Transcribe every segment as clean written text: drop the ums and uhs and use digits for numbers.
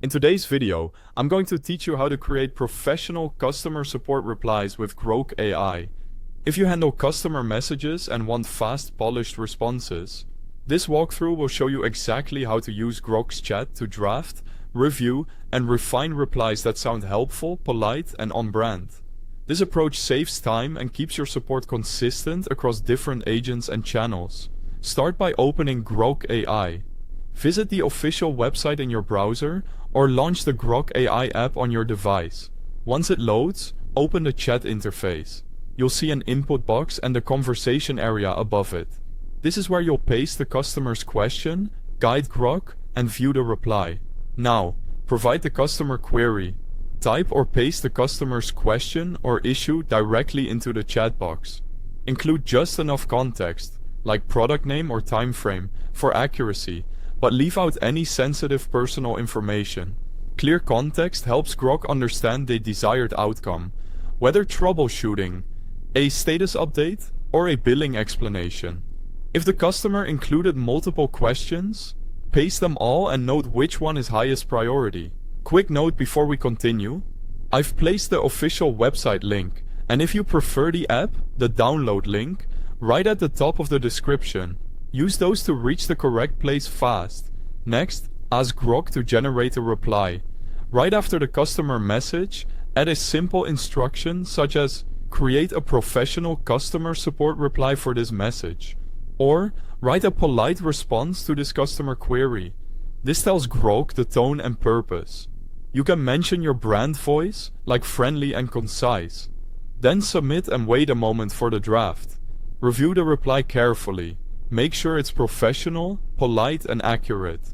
In today's video, I'm going to teach you how to create professional customer support replies with Grok AI. If you handle customer messages and want fast, polished responses, this walkthrough will show you exactly how to use Grok's chat to draft, review, and refine replies that sound helpful, polite, and on-brand. This approach saves time and keeps your support consistent across different agents and channels. Start by opening Grok AI. Visit the official website in your browser or launch the Grok AI app on your device. Once it loads, open the chat interface. You'll see an input box and a conversation area above it. This is where you'll paste the customer's question, guide Grok, and view the reply. Now, provide the customer query. Type or paste the customer's question or issue directly into the chat box. Include just enough context, like product name or time frame, for accuracy, but leave out any sensitive personal information. Clear context helps Grok understand the desired outcome, whether troubleshooting, a status update, or a billing explanation. If the customer included multiple questions, paste them all and note which one is highest priority. Quick note before we continue, I've placed the official website link, and if you prefer the app, the download link, right at the top of the description. Use those to reach the correct place fast. Next, ask Grok to generate a reply. Right after the customer message, add a simple instruction such as create a professional customer support reply for this message, or write a polite response to this customer query. This tells Grok the tone and purpose. You can mention your brand voice, like friendly and concise. Then submit and wait a moment for the draft. Review the reply carefully. Make sure it's professional, polite, and accurate.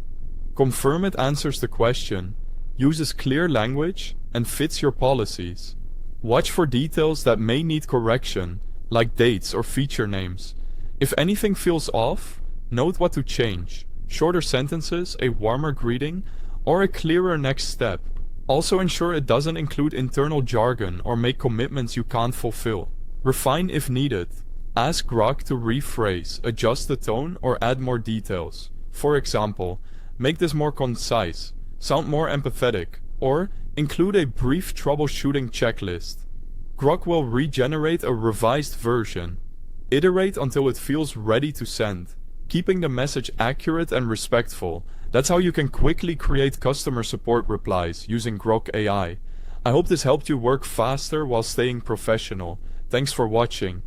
Confirm it answers the question, uses clear language, and fits your policies. Watch for details that may need correction, like dates or feature names. If anything feels off, note what to change. Shorter sentences, a warmer greeting, or a clearer next step. Also ensure it doesn't include internal jargon or make commitments you can't fulfill. Refine if needed. Ask Grok to rephrase, adjust the tone, or add more details. For example, make this more concise, sound more empathetic, or include a brief troubleshooting checklist. Grok will regenerate a revised version. Iterate until it feels ready to send, keeping the message accurate and respectful. That's how you can quickly create customer support replies using Grok AI. I hope this helped you work faster while staying professional. Thanks for watching.